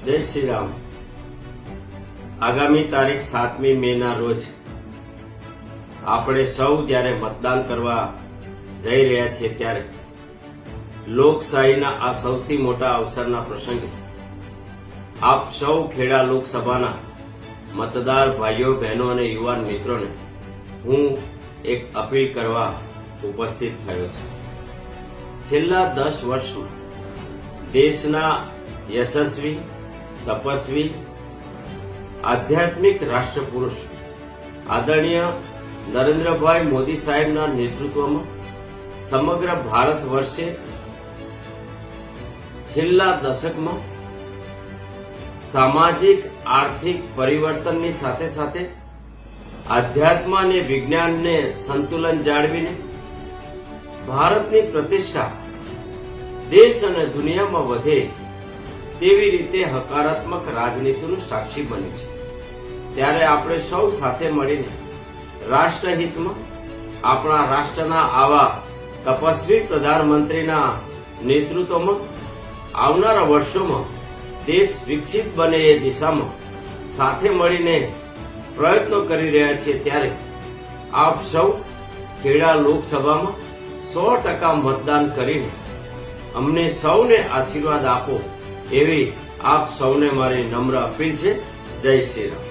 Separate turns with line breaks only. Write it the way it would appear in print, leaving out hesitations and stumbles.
જય શ્રી રામ। આગામી તારીખ 7મી મેના રોજ આપણે સૌ જ્યારે મતદાન કરવા જઈ રહ્યા છીએ ત્યારે લોકશાહીના આ સૌથી મોટા અવસરના પ્રસંગે આપ સૌ ખેડા લોકસભાના મતદાર ભાઈઓ બહેનો અને યુવાન મિત્રોને હું એક અપીલ કરવા ઉપસ્થિત થયો છું। છેલ્લા 10 વર્ષમાં દેશના યશસ્વી તપસ્વી આધ્યાત્મિક રાષ્ટ્રપુરુષ આદરણીય નરેન્દ્રભાઈ મોદી સાહેબના નેતૃત્વમાં સમગ્ર ભારત વર્ષે છેલ્લા દશકમાં સામાજિક આર્થિક પરિવર્તનની સાથે સાથે આધ્યાત્મ અને વિજ્ઞાનને સંતુલન જાળવીને ભારતની પ્રતિષ્ઠા દેશ અને દુનિયામાં વધે તેવી રીતે હકારાત્મક રાજનીતિનું સાક્ષી બને છે। ત્યારે આપણે સૌ સાથે મળીને રાષ્ટ્રહિતમાં આપણા રાષ્ટ્રના આવા તપસ્વી પ્રધાનમંત્રીના નેતૃત્વમાં આવનારા વર્ષોમાં દેશ વિકસિત બને એ દિશામાં સાથે મળીને પ્રયત્નો કરી રહ્યા છીએ। ત્યારે આપ સૌ ખેડા લોકસભામાં 100% મતદાન કરીને અમને સૌને આશીર્વાદ આપો એવી આપ સૌને મારી નમ્ર અપીલ છે। જય શ્રી રામ।